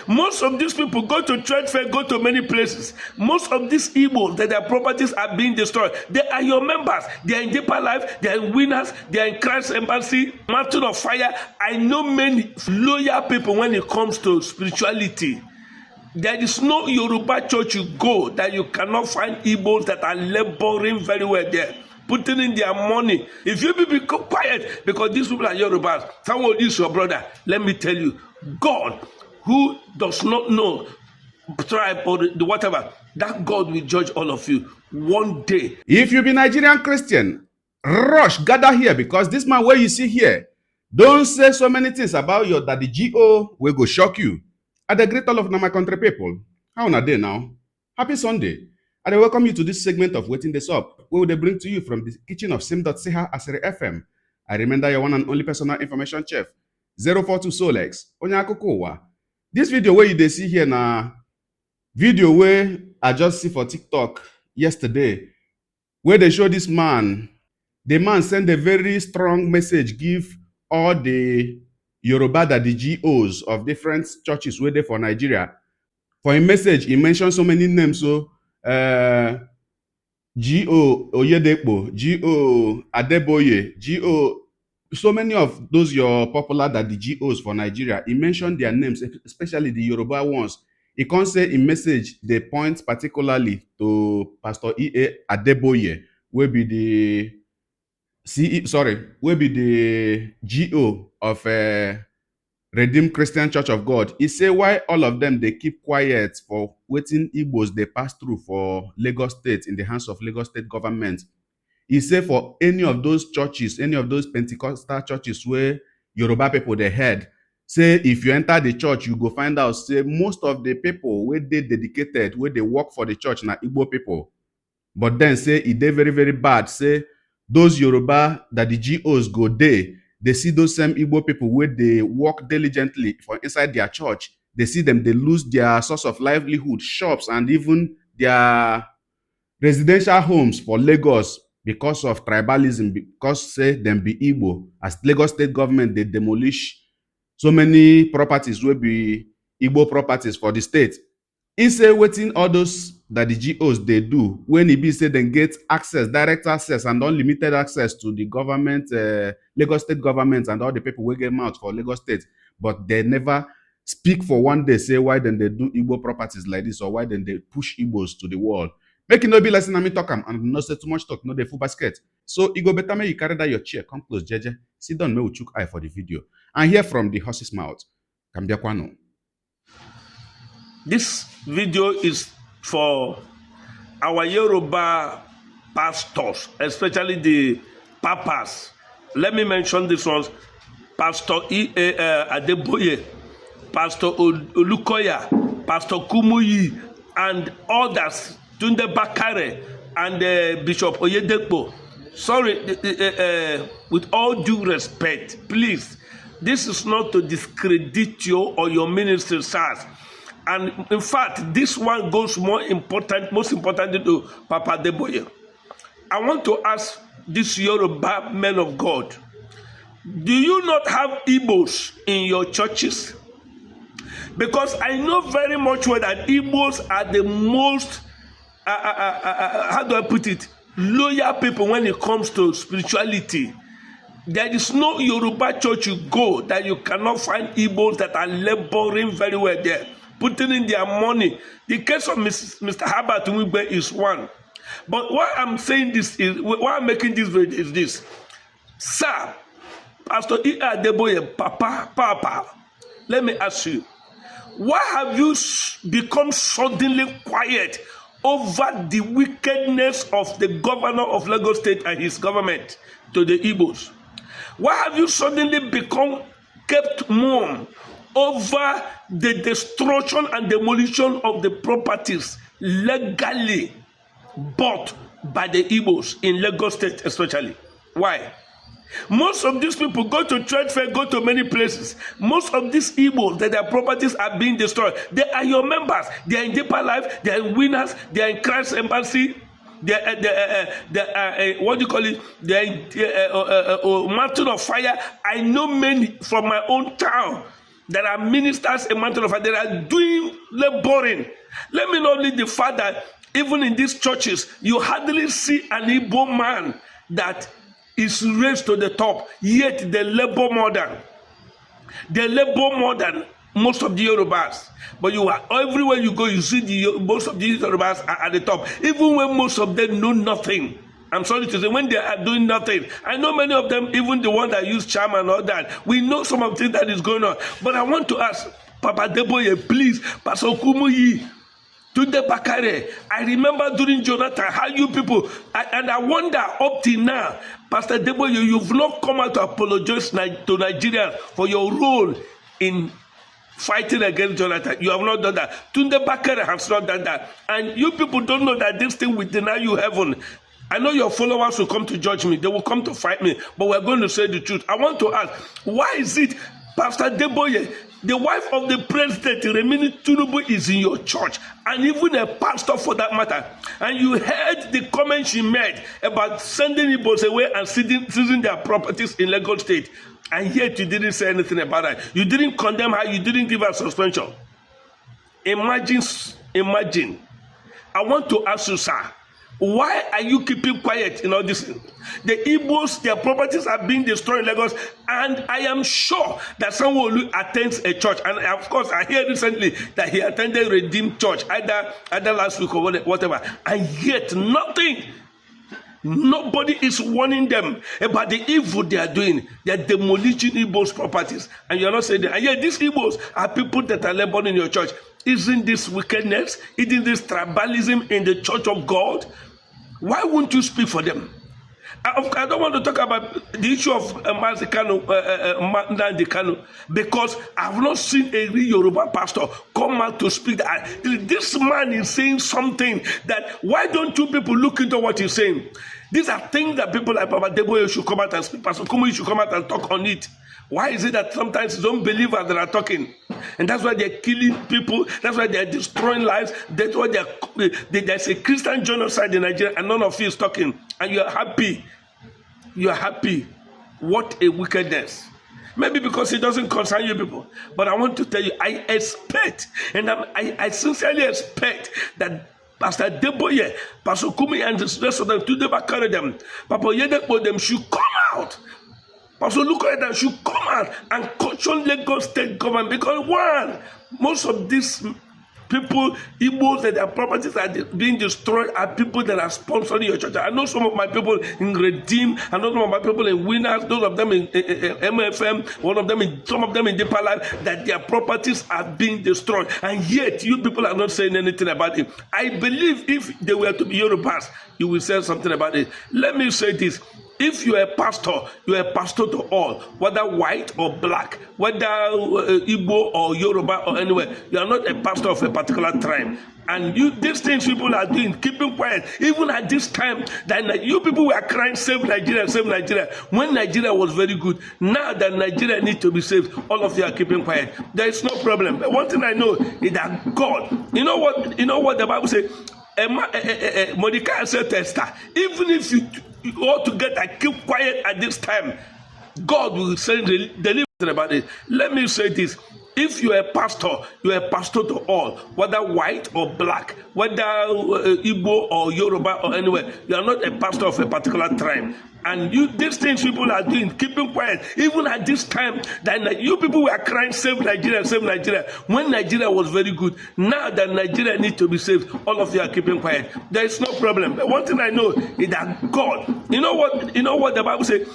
Most of these people go to trade fair, go to many places. Most of these Igbos, that their properties are being destroyed. They are your members. They are in deeper life. They are in winners. They are in Christ's embassy, mountain of fire. I know many loyal people when it comes to spirituality. There is no Yoruba church you go that you cannot find Igbos that are laboring very well there, putting in their money. If you be quiet, because these people are Yorubas, someone is your brother. Let me tell you, God, who does not know tribe or the whatever, that God will judge all of you one day. If you be Nigerian Christian, rush, gather here, because this man where you see here, don't say so many things about your daddy GO, will go shock you. I greet all of my country people. How on a day now? Happy Sunday. And I welcome you to this segment of Waiting This Up, where they bring to you from the kitchen of sim.ch Asere FM. I remember your one and only personal information chef, 042 Solex, Onyakokowa. This video where you see here now, video where I just see for TikTok yesterday, where they show this man. The man sent a very strong message, give all the Yoruba the GOs of different churches where they for Nigeria. For a message, he mentioned so many names. So G.O. Oyedepo, G.O. Adeboye, G.O. So many of those your popular the GOs for Nigeria. He mentioned their names, especially the Yoruba ones. He can't say in message they point particularly to Pastor E.A. Adeboye, will be the will be the GO of Redeemed Christian Church of God. He say why all of them they keep quiet for waiting Igbos they pass through for Lagos State in the hands of Lagos State government. He say for any of those churches, any of those Pentecostal churches where Yoruba people they head, say if you enter the church, you go find out, say most of the people where they dedicated, where they work for the church, na Igbo people. But then say it they very, very bad. Say those Yoruba that the GOs go there, they see those same Igbo people where they work diligently for inside their church. They see them, they lose their source of livelihood, shops, and even their residential homes for Lagos because of tribalism, because say them be Igbo. As Lagos State government, they demolish so many properties will be Igbo properties for the state. He say waiting all those that the GOs they do when he be say then get access, direct access and unlimited access to the government, Lagos State government and all the people will get out for Lagos State, but they never speak for one day, say why then they do Igbo properties like this or why then they push Igbos to the wall. Make it no be lesson me talk and not say too much talk, no the full basket. So it go better me you carry that your chair, come close, Jeje, sit down, me will chook eye for the video and hear from the horse's mouth. Kambia kwano. This video is for our Yoruba pastors, especially the papas. Let me mention these ones: Pastor E.A. Adeboye, Pastor Olukoya, Pastor Kumuyi, and others, Tunde Bakare, and Bishop Oyedepo. Sorry, with all due respect, please, this is not to discredit you or your ministry, sirs. And in fact, this one goes most importantly to Papa Adeboye. I want to ask this Yoruba men of God, do you not have Igbos in your churches? Because I know very much well that Igbos are the most, how do I put it, loyal people when it comes to spirituality. There is no Yoruba church you go that you cannot find Igbos that are laboring very well there, putting in their money. The case of Mr. Herbert Nwigwe is one. But why I'm saying this is, why I'm making this video is this. Sir, Pastor E. Adeboye, Papa, let me ask you, why have you become suddenly quiet over the wickedness of the governor of Lagos State and his government to the Igbos? Why have you suddenly kept mum over the destruction and demolition of the properties legally bought by the Igbos in Lagos State especially? Why? Most of these people go to trade fair, go to many places. Most of these Igbos that their properties are being destroyed. They are your members. They are in deeper life. They are in winners. They are in Christ's embassy. They are what do you call it? They are mountain of fire. I know many from my own town. There are ministers in Mountain of Fire that are doing laboring. Let me not lead the fact that even in these churches, you hardly see an Igbo man that is raised to the top, yet they labor more than. They labor more than most of the Yorubas. But you are everywhere you go, you see most of the Yorubas are at the top, even when most of them know nothing. I'm sorry to say, when they are doing nothing. I know many of them, even the ones that use charm and all that, we know some of the things that is going on. But I want to ask Papa Deboye, please, Pastor Kumuyi, Tunde Bakare, I remember during Jonathan how you people, and I wonder up till now, Pastor Deboye, you've not come out to apologize to Nigerians for your role in fighting against Jonathan. You have not done that. Tunde Bakare has not done that. And you people don't know that this thing will deny you heaven. I know your followers will come to judge me. They will come to fight me. But we're going to say the truth. I want to ask, why is it Pastor Deboye, the wife of the president, Remini Tinubu, is in your church, and even a pastor for that matter, and you heard the comment she made about sending Igbos away and seizing their properties in Lagos State, and yet you didn't say anything about that. You didn't condemn her. You didn't give her suspension. Imagine. I want to ask you, sir, why are you keeping quiet in all this? The Igbos, their properties are being destroyed in Lagos, and I am sure that someone attends a church. And of course, I heard recently that he attended Redeemed Church, either last week or whatever, and yet nothing. Nobody is warning them about the evil they are doing. They are demolishing Igbos' properties, and you are not saying that. And yet, these Igbos are people that are laboring in your church. Isn't this wickedness? Isn't this tribalism in the church of God? Why won't you speak for them? I don't want to talk about the issue of Nnamdi Kanu, because I've not seen a real Yoruba pastor come out to speak that this man is saying something that, why don't you people look into what he's saying? These are things that people like Papa Deboye should come out and speak. Pastor Kumuyi should come out and talk on it. Why is it that sometimes it's unbelievers that are talking? And that's why they're killing people. That's why they're destroying lives. That's why there's a Christian genocide in Nigeria, and none of you is talking. And you're happy. You're happy. What a wickedness. Maybe because it doesn't concern you people. But I want to tell you, I expect, and I sincerely expect that Pastor Deboye, Pastor Kumi, and the rest of them, Tunde Bakare them, Papa Yedekpo them should come out. Pastor Lukoyeda should come out and caution Lagos State government, because one, most of these people, Igbos, that their properties are being destroyed, are people that are sponsoring your church. I know some of my people in Redeem, I know some of my people in Winners, those of them in MFM, some of them in Deeper Life, that their properties are being destroyed, and yet you people are not saying anything about it. I believe if they were to be Yorubas, you will say something about it. Let me say this. If you're a pastor to all, whether white or black, whether Igbo or Yoruba or anywhere. You are not a pastor of a particular tribe. And these things people are doing, keeping quiet, even at this time, that you people were crying, save Nigeria, when Nigeria was very good. Now that Nigeria needs to be saved, all of you are keeping quiet. There is no problem. But one thing I know is that God, you know what the Bible says? Mordecai said to Esther, even if you all together keep quiet at this time, God will send deliverance about it. Let me say this. If you're a pastor to all, whether white or black, whether Igbo or Yoruba or anywhere. You are not a pastor of a particular tribe. And these things people are doing, keeping quiet, even at this time, that you people were crying, save Nigeria, when Nigeria was very good. Now that Nigeria needs to be saved, all of you are keeping quiet. There is no problem. But one thing I know is that God, you know what the Bible says?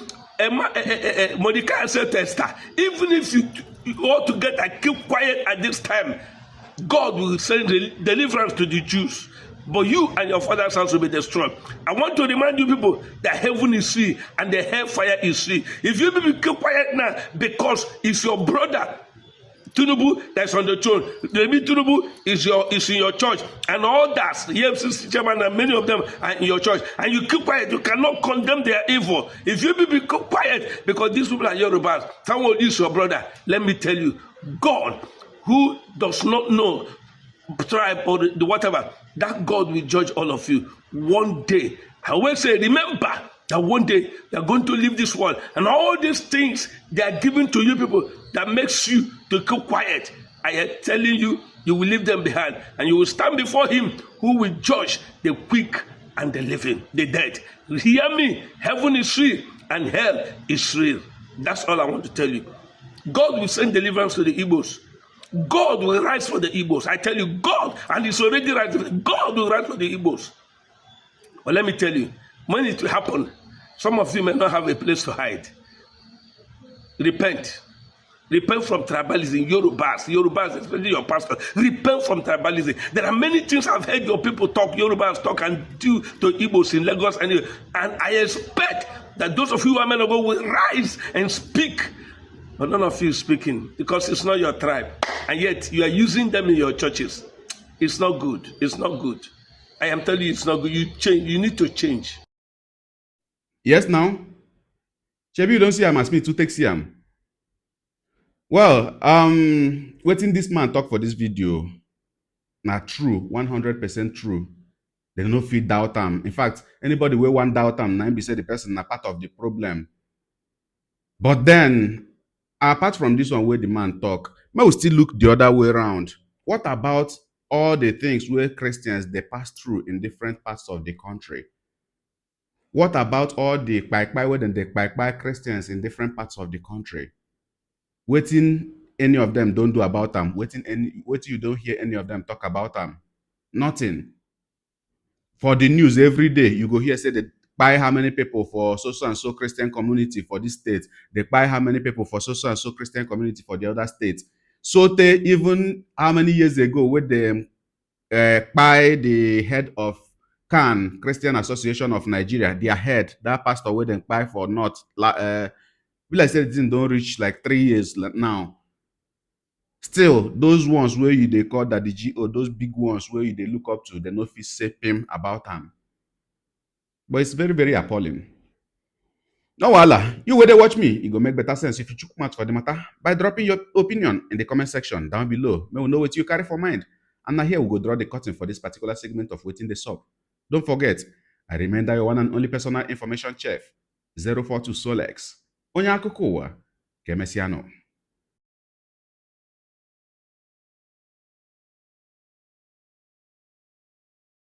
Mordecai said to Esther, even if you all together keep quiet at this time, God will send deliverance to the Jews, but you and your father's house will be destroyed. I want to remind you people that heaven is free and the hellfire is free. If you people keep quiet now, because it's your brother Tinubu that's on the throne, maybe Tinubu is in your church, and all that, the EFCC chairman and many of them are in your church, and you keep quiet, you cannot condemn their evil. If you people keep quiet because these people are Yorubas, someone is your brother, let me tell you, God, who does not know tribe or the whatever, that God will judge all of you one day. I will say, remember, That one day they're going to leave this world, and all these things they are giving to you people that makes you to keep quiet. I am telling you, you will leave them behind, and you will stand before Him who will judge the quick and the living, the dead. You hear me? Heaven is real and hell is real. That's all I want to tell you. God will send deliverance to the Igbos. God will rise for the Igbos. I tell you, God, and it's already rising. God will rise for the Igbos. But let me tell you, when it will happen, some of you may not have a place to hide. Repent. Repent from tribalism. Yorubas, especially your pastor. Repent from tribalism. There are many things I've heard your people talk, Yorubas talk and do to Igbos in Lagos. And I expect that those of you who are men of God will rise and speak. But none of you is speaking because it's not your tribe. And yet you are using them in your churches. It's not good. It's not good. I am telling you, it's not good. You change. You need to change. Yes, now. Shebi, you don't see him as me to take see him. Well, waiting this man talk for this video. Now true, 100% true. They no fit doubt him. In fact, anybody will want doubt him, now be say the person na part of the problem. But then, apart from this one where the man talk, may we still look the other way around. What about all the things where Christians they pass through in different parts of the country? What about all the kpai Christians in different parts of the country? Waiting any of them don't do about them. Waiting you don't hear any of them talk about them. Nothing. For the news every day, you go hear say they buy how many people for so and so Christian community for this state. They buy how many people for so and so Christian community for the other states. So they even how many years ago with them by the head of CAN, Christian Association of Nigeria, their head, that pastor where they buy for not will I say it don't reach like 3 years now. Still, those ones where you they call that the GO, those big ones where you they look up to, they no fit say him about them. But it's very, very appalling. No wala, you where they watch me, it go make better sense if you chook much for the matter by dropping your opinion in the comment section down below. May we know what you carry for mind. And now here we go draw the curtain for this particular segment of Waiting the Sub. Don't forget, I remind your one and only personal information chef, 042 Solex. Onye akụkọ ụwa, ka emesịa nọ.